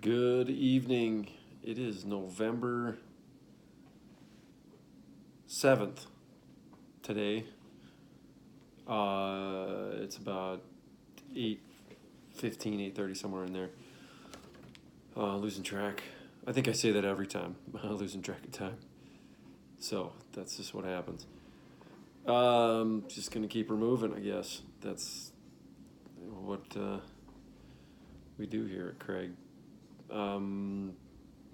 Good evening. It is November 7th today. It's about 8:15, 8:30, somewhere in there. Losing track. I think I say that every time. Losing track of time. So that's just what happens. Just going to keep her moving, I guess. That's what we do here at Craig.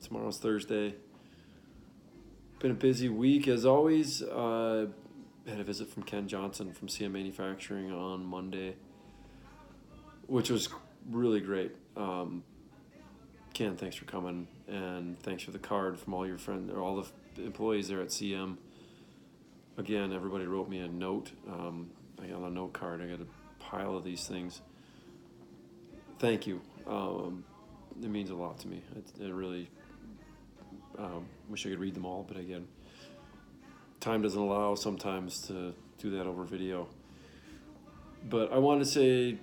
Tomorrow's Thursday. Been a busy week as always. Had a visit from Ken Johnson from CM Manufacturing on Monday, which was really great. Ken, thanks for coming, and thanks for the card from all your friends or all the employees there at CM. Again, everybody wrote me a note. I got a note card. I got a pile of these things. Thank you. It means a lot to me. It really wish I could read them all, but again, time doesn't allow sometimes to do that over video. But I want to say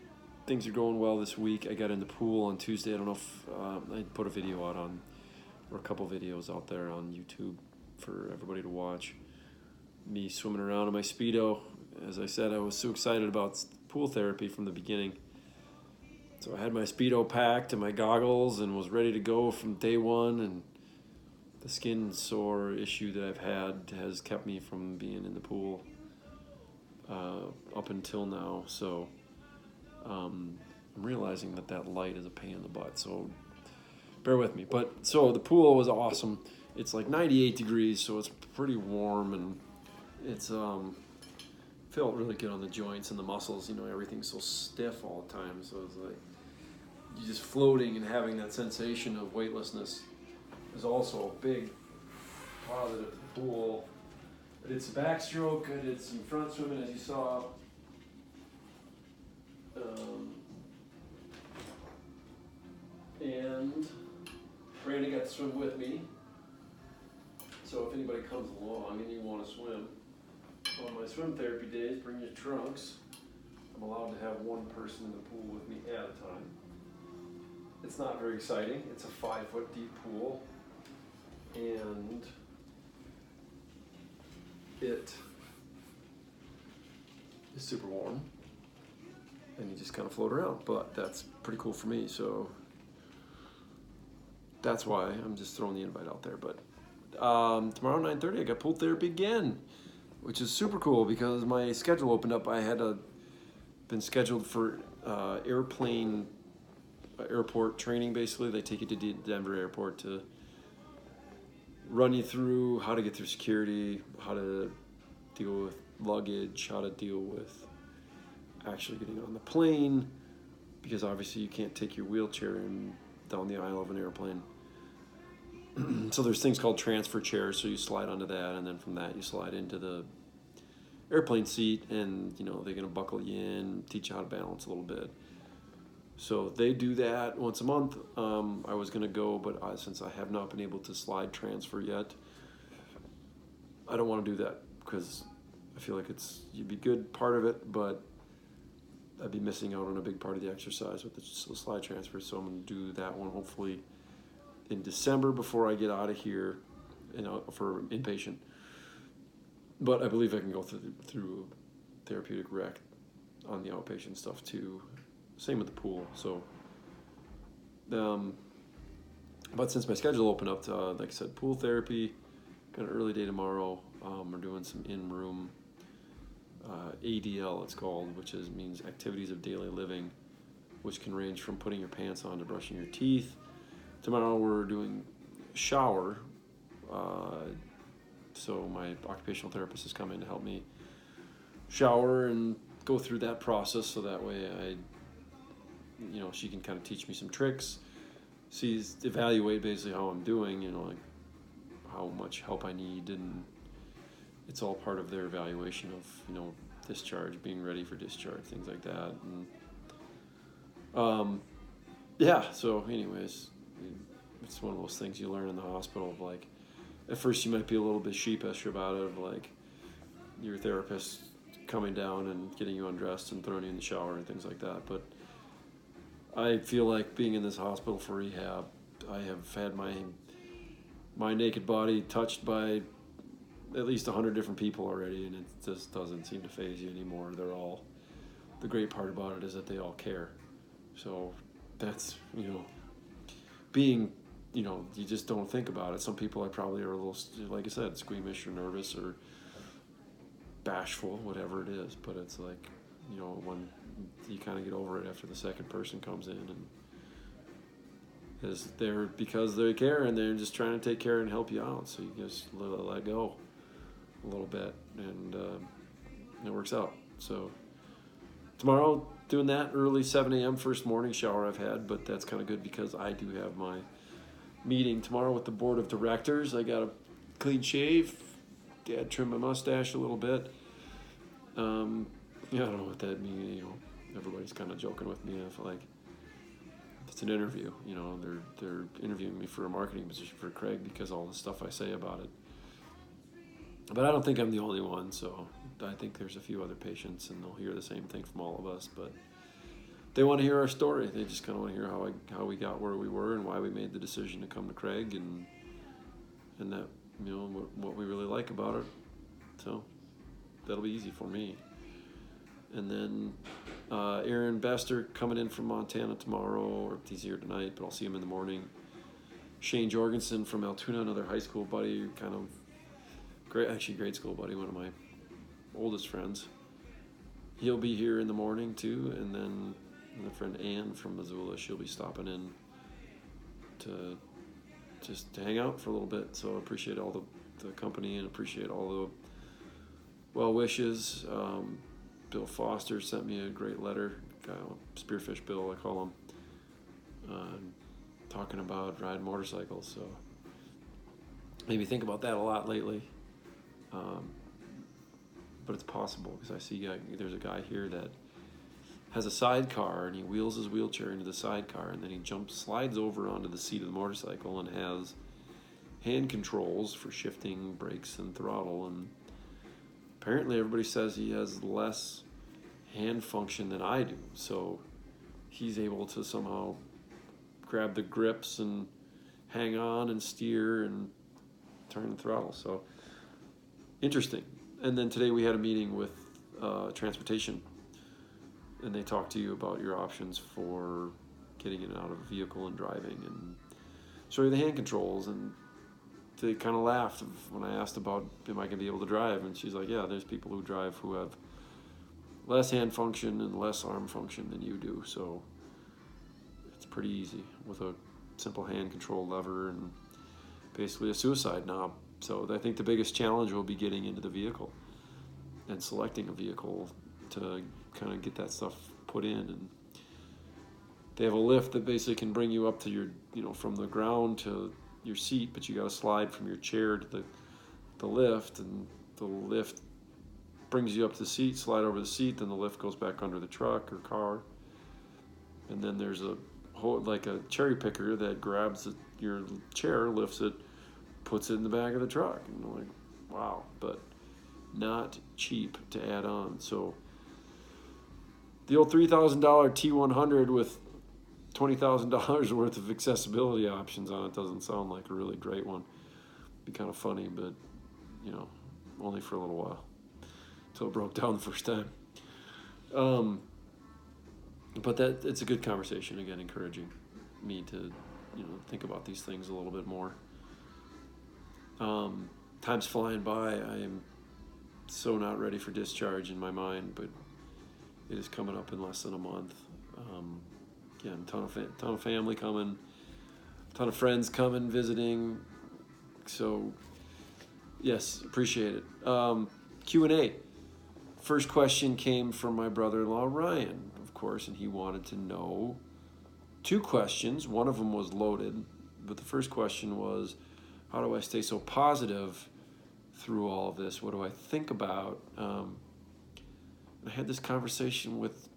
things are going well this week. I got in the pool on Tuesday. I don't know if I put a video out on, or a couple videos out there on YouTube for everybody to watch. Me swimming around in my Speedo. As I said, I was so excited about pool therapy from the beginning. So I had my Speedo packed and my goggles and was ready to go from day one. And the skin sore issue that I've had has kept me from being in the pool up until now. So I'm realizing that light is a pain in the butt. So bear with me. But so the pool was awesome. It's like 98 degrees, so it's pretty warm, and it's felt really good on the joints and the muscles. You know, everything's so stiff all the time. So it's like you're just floating and having that sensation of weightlessness is also a big positive to the pool. I did some backstroke, I did some front swimming, as you saw. And Randy got to swim with me. So if anybody comes along and you want to swim, on my swim therapy days, bring your trunks. I'm allowed to have one person in the pool with me at a time. It's not very exciting. It's a 5-foot deep pool, and it is super warm, and you just kind of float around, but that's pretty cool for me, so that's why I'm just throwing the invite out there. But tomorrow 9:30 I got pool therapy again, which is super cool because my schedule opened up. I had been scheduled for airport training. Basically, they take you to Denver airport to run you through how to get through security, how to deal with luggage, how to deal with actually getting on the plane, because obviously you can't take your wheelchair down the aisle of an airplane. So there's things called transfer chairs, so you slide onto that, and then from that you slide into the airplane seat, and you know they're going to buckle you in, teach you how to balance a little bit. So they do that once a month. I was going to go, but since I have not been able to slide transfer yet, I don't want to do that because I feel like you'd be good part of it, but I'd be missing out on a big part of the exercise with the slide transfer. So I'm going to do that one hopefully in December before I get out of here, for inpatient. But I believe I can go through therapeutic rec on the outpatient stuff too. Same with the pool. So, but since my schedule opened up to, like I said, pool therapy, got an early day tomorrow. We're doing some in-room ADL, it's called, which means activities of daily living, which can range from putting your pants on to brushing your teeth. Tomorrow we're doing shower. So my occupational therapist is coming to help me shower and go through that process, so that way she can kind of teach me some tricks, evaluate basically how I'm doing, like how much help I need, and it's all part of their evaluation of, discharge, being ready for discharge, things like that. And so anyways, it's one of those things you learn in the hospital of, like, at first you might be a little bit sheepish about it, of like your therapist coming down and getting you undressed and throwing you in the shower and things like that. But I feel like being in this hospital for rehab, I have had my naked body touched by at least 100 different people already, and it just doesn't seem to faze you anymore. They're all, the great part about it is that they all care. So that's, being, you just don't think about it. Some people probably are a little, like I said, squeamish or nervous or bashful, whatever it is. But it's like, when you kind of get over it after the second person comes in and is there because they care and they're just trying to take care and help you out. So you just let go a little bit, and it works out. So tomorrow, doing that early 7 a.m. first morning shower I've had, but that's kind of good because I do have my meeting tomorrow with the board of directors. I got a clean shave, Dad trimmed my mustache a little bit. I don't know what that means. Everybody's kind of joking with me. I feel like it's an interview. They're interviewing me for a marketing position for Craig because all the stuff I say about it. But I don't think I'm the only one, so I think there's a few other patients, and they'll hear the same thing from all of us. But they want to hear our story. They just kind of want to hear how we got where we were and why we made the decision to come to Craig, and that what we really like about it. So that'll be easy for me. And then Aaron Bester coming in from Montana tomorrow, or he's here tonight, but I'll see him in the morning. Shane Jorgensen from Altoona, another high school buddy, kind of grade school buddy, one of my oldest friends. He'll be here in the morning too, and then my friend Ann from Missoula, she'll be stopping in to just to hang out for a little bit. So I appreciate all the company and appreciate all the well wishes. Bill Foster sent me a great letter, Spearfish Bill I call him, talking about riding motorcycles. So made me think about that a lot lately. But it's possible because I see there's a guy here that has a sidecar, and he wheels his wheelchair into the sidecar, and then he slides over onto the seat of the motorcycle and has hand controls for shifting brakes and throttle. And apparently everybody says he has less hand function than I do. So he's able to somehow grab the grips and hang on and steer and turn the throttle. So interesting. And then today we had a meeting with transportation, and they talk to you about your options for getting in and out of a vehicle and driving, and show you the hand controls. And they kind of laughed when I asked about, am I going to be able to drive? And she's like, yeah, there's people who drive who have less hand function and less arm function than you do. So it's pretty easy with a simple hand control lever and basically a suicide knob. So I think the biggest challenge will be getting into the vehicle and selecting a vehicle to kind of get that stuff put in. And they have a lift that basically can bring you up to your, from the ground to your seat, but you got to slide from your chair to the lift, and the lift brings you up to the seat, slide over the seat, then the lift goes back under the truck or car. And then there's a cherry picker that grabs your chair, lifts it, puts it in the back of the truck. And I'm like, wow, but not cheap to add on. So the old $3,000 T100 with $20,000 worth of accessibility options on it doesn't sound like a really great one. It'd be kind of funny, but only for a little while until it broke down the first time. But it's a good conversation, again, encouraging me to think about these things a little bit more. Time's flying by. I am so not ready for discharge in my mind, but it is coming up in less than a month. Again, ton of family coming, ton of friends coming, visiting. So, yes, appreciate it. Q&A. First question came from my brother-in-law, Ryan, of course, and he wanted to know two questions. One of them was loaded, but the first question was, how do I stay so positive through all of this? What do I think about? I had this conversation with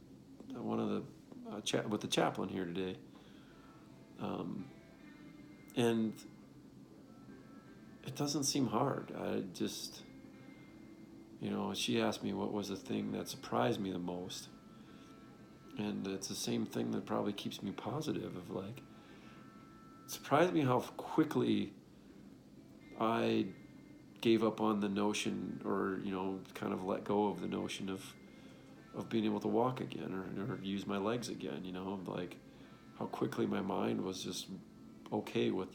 with the chaplain here today, and it doesn't seem hard. I just, she asked me what was the thing that surprised me the most, and it's the same thing that probably keeps me positive. Of like, surprised me how quickly I gave up on the notion, or kind of let go of the notion of being able to walk again, or use my legs again. Like how quickly my mind was just okay with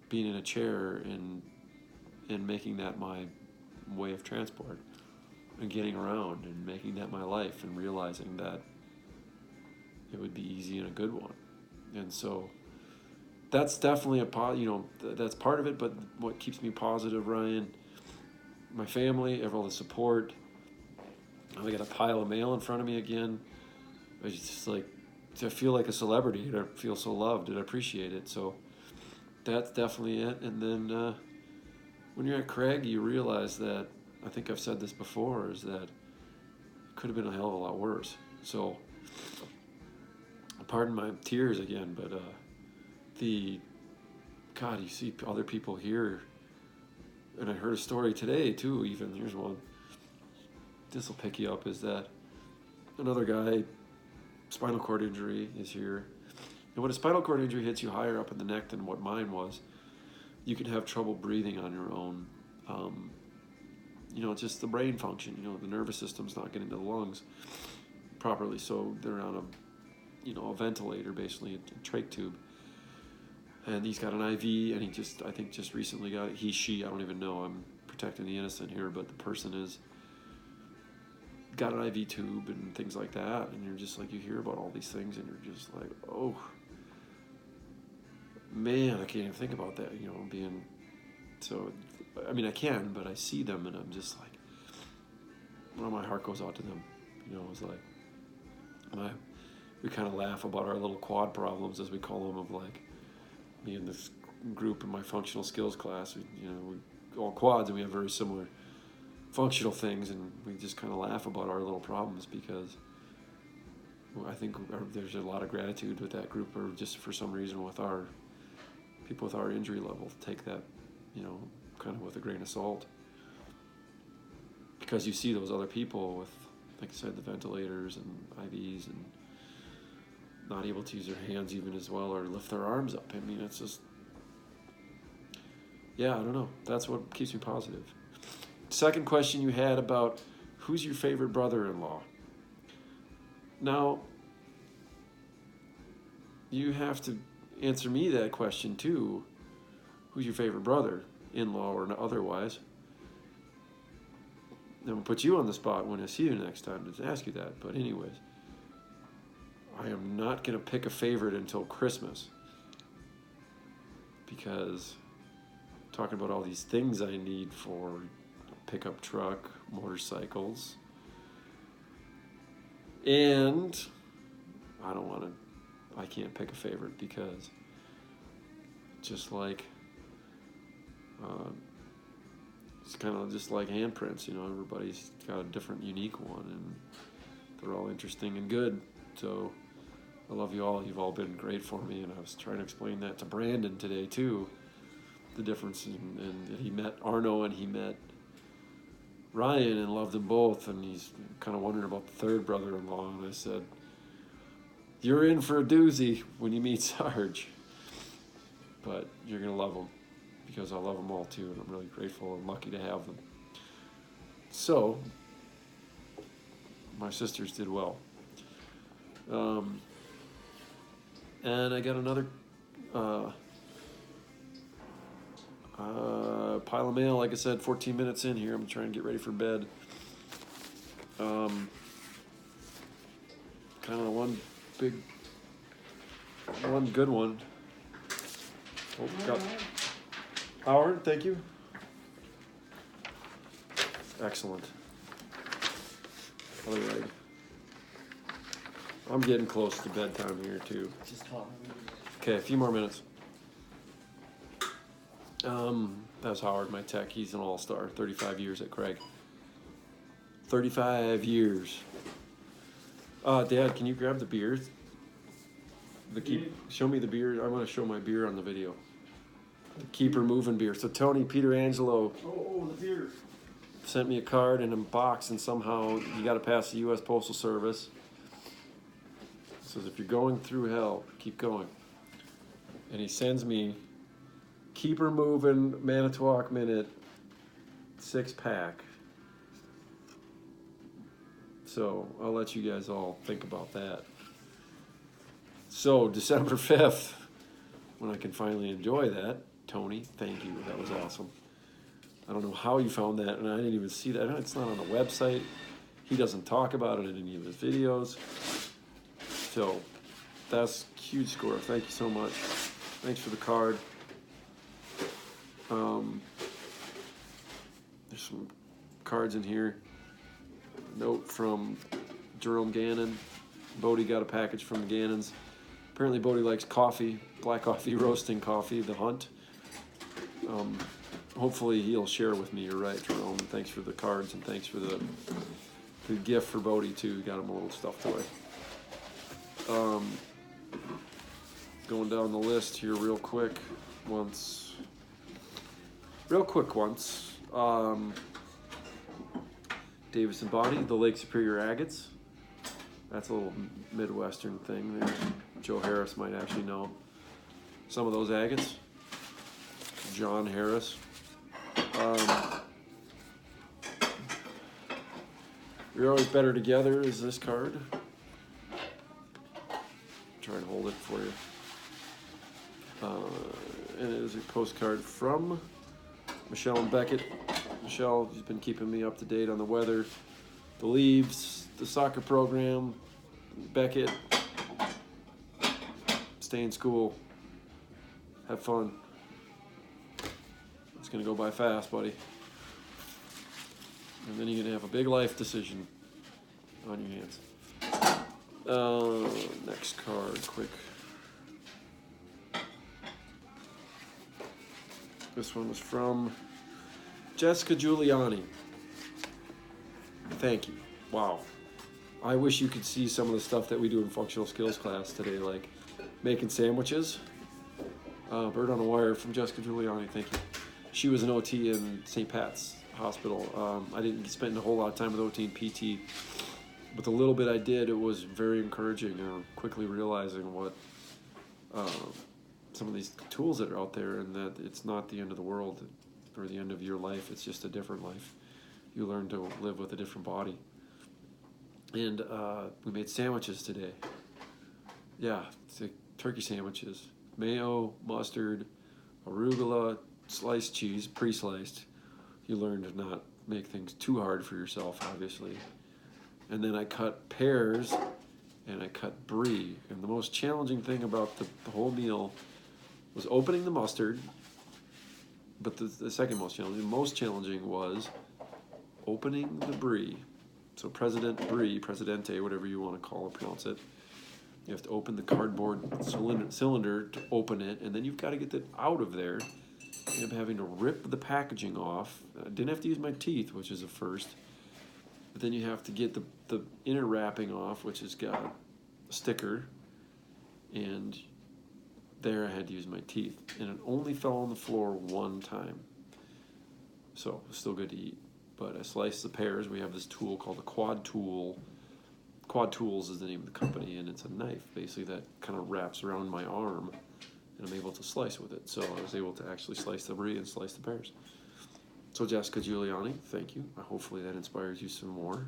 being in a chair and making that my way of transport and getting around and making that my life, and realizing that it would be easy and a good one. And so that's definitely that's part of it. But what keeps me positive, Ryan, my family, all the support. I got a pile of mail in front of me again. I just like to feel like a celebrity, and I feel so loved and I appreciate it. So that's definitely it. And then when you're at Craig, you realize that, I think I've said this before, is that it could have been a hell of a lot worse. So pardon my tears again, but God, you see other people here, and I heard a story today too, even, here's one, this will pick you up, is that another guy, spinal cord injury, is here. And when a spinal cord injury hits you higher up in the neck than what mine was, you can have trouble breathing on your own. Just the brain function, the nervous system's not getting to the lungs properly, so they're on a ventilator, basically, a trach tube. And he's got an IV, and I think just recently got, she, I don't even know, I'm protecting the innocent here, but the person is got an IV tube and things like that, and you're just like, you hear about all these things, and you're just like, oh, man, I can't even think about that, being, so, I mean, I can, but I see them, and I'm just like, well, my heart goes out to them, it's like, we kind of laugh about our little quad problems, as we call them, of like, me and this group in my functional skills class, we all quads, and we have very similar functional things, and we just kind of laugh about our little problems, because I think there's a lot of gratitude with that group, or just for some reason with our people with our injury level, take that, kind of with a grain of salt, because you see those other people with, like I said, the ventilators and IVs, and not able to use their hands even as well, or lift their arms up. I mean, it's just, I don't know. That's what keeps me positive. Second question you had about who's your favorite brother-in-law. Now, you have to answer me that question too. Who's your favorite brother-in-law or otherwise? I'm going to put you on the spot when I see you next time to ask you that. But anyways, I am not going to pick a favorite until Christmas, because I'm talking about all these things I need for a pickup truck, motorcycles, and I can't pick a favorite, because just like, it's kind of just like handprints, everybody's got a different, unique one, and they're all interesting and good. So I love you all. You've all been great for me, and I was trying to explain that to Brandon today too, the difference and he met Arno and he met Ryan and loved them both, and he's kind of wondering about the third brother-in-law, and I said, you're in for a doozy when you meet Sarge, but you're going to love them, because I love them all too, and I'm really grateful and lucky to have them. So my sisters did well. And I got another pile of mail. Like I said, 14 minutes in here. I'm trying to get ready for bed. Kind of one good one. Oh, got Howard, thank you. Excellent. All right. I'm getting close to bedtime here too. Okay, a few more minutes. That's Howard, my tech. He's an all-star. 35 years at Craig. 35 years. Dad, can you grab the beers? Show me the beer. I want to show my beer on the video. The Keeper Moving beer. So Tony Peterangelo. The beer. Sent me a card in a box, and somehow you got to pass the U.S. Postal Service. Says if you're going through hell, keep going. And he sends me Keep Her Moving Manitowoc Minute 6-pack. So I'll let you guys all think about that. So December 5th, when I can finally enjoy that, Tony, thank you. That was awesome. I don't know how you found that, and I didn't even see that. It's not on the website. He doesn't talk about it in any of his videos. So that's a huge score. Thank you so much. Thanks for the card. There's some cards in here. A note from Jerome Gannon. Bodie got a package from the Gannons. Apparently Bodie likes coffee, black coffee, roasting coffee, the Hunt. Hopefully he'll share with me. You're right, Jerome. Thanks for the cards, and thanks for the gift for Bodie too. Got him a little stuffed toy. Going down the list here real quick once. Davis and Body, the Lake Superior Agates. That's a little Midwestern thing there. Joe Harris might actually know some of those agates. John Harris. You're Always Better Together is this card. Try and hold it for you. And it is a postcard from Michelle and Beckett. Michelle, she's been keeping me up to date on the weather, the leaves, the soccer program. Beckett, stay in school, have fun. It's gonna go by fast, buddy. And then you're gonna have a big life decision on your hands. Next card, quick. This one was from Jessica Giuliani. Thank you. Wow. I wish you could see some of the stuff that we do in functional skills class today, like making sandwiches. Bird on a Wire from Jessica Giuliani, thank you. She was an OT in St. Pat's Hospital. I didn't spend a whole lot of time with OT and PT, but the little bit I did, it was very encouraging. Quickly realizing what some of these tools that are out there, and that it's not the end of the world or the end of your life. It's just a different life. You learn to live with a different body. And we made sandwiches today. Yeah, it's like turkey sandwiches. Mayo, mustard, arugula, sliced cheese, pre-sliced. You learn to not make things too hard for yourself, obviously. And then I cut pears and I cut brie. And the most challenging thing about the whole meal was opening the mustard. But the second most challenging was opening the brie. So Presidente, whatever you want to pronounce it. You have to open the cardboard cylinder to open it, and then you've got to get it out of there. I ended up having to rip the packaging off. I didn't have to use my teeth, which is a first. But then you have to get the inner wrapping off, which has got a sticker. And there I had to use my teeth. And it only fell on the floor one time. So it was still good to eat. But I sliced the pears. We have this tool called a quad tool. Quad Tools is the name of the company, and it's a knife basically that kind of wraps around my arm, and I'm able to slice with it. So I was able to actually slice the brie and slice the pears. So Jessica Giuliani, thank you. Hopefully that inspires you some more.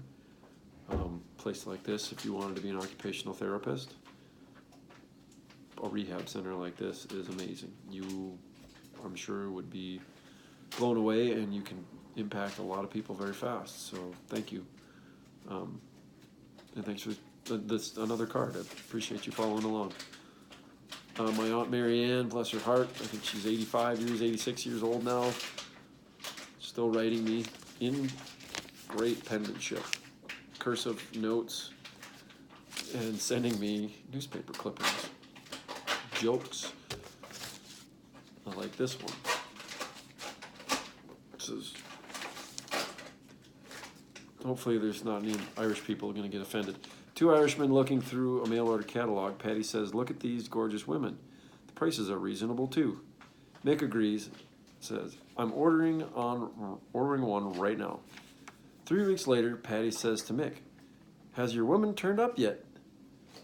Place like this, if you wanted to be an occupational therapist, a rehab center like this is amazing. You, I'm sure, would be blown away, and you can impact a lot of people very fast. So thank you. And thanks for this another card. I appreciate you following along. My Aunt Mary Ann, bless her heart, I think she's 86 years old now. Still writing me in great penmanship, cursive notes, and sending me newspaper clippings, jokes. I like this one. This is. Hopefully there's not any Irish people going to get offended. Two Irishmen looking through a mail-order catalog. Patty says, look at these gorgeous women. The prices are reasonable, too. Mick agrees, says, I'm ordering one right now. 3 weeks later, Patty says to Mick, has your woman turned up yet?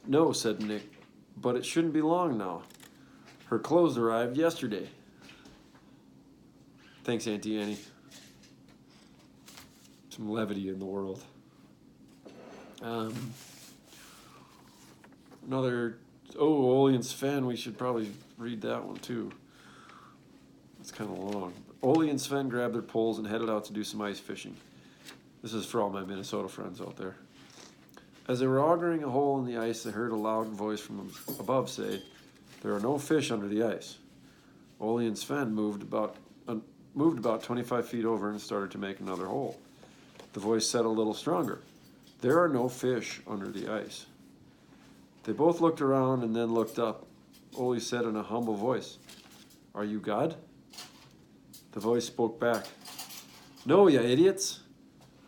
No, said Nick, but it shouldn't be long now. Her clothes arrived yesterday. Thanks, Auntie Annie. Some levity in the world. Another, Ole and Sven, we should probably read that one too. It's kind of long. Ole and Sven grabbed their poles and headed out to do some ice fishing. This is for all my Minnesota friends out there. As they were augering a hole in the ice, they heard a loud voice from above say, "There are no fish under the ice." Ole and Sven moved about 25 feet over and started to make another hole. The voice said a little stronger, "There are no fish under the ice." They both looked around and then looked up. Ole said in a humble voice, "Are you God?" The voice spoke back, "No, ya idiots.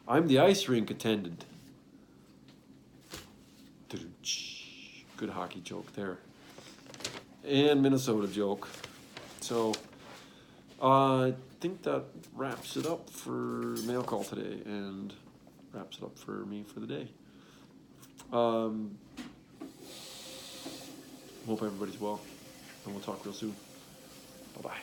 I'm the ice rink attendant." Good hockey joke there. And Minnesota joke. So, I think that wraps it up for mail call today and wraps it up for me for the day. Hope everybody's well, and we'll talk real soon. Bye-bye.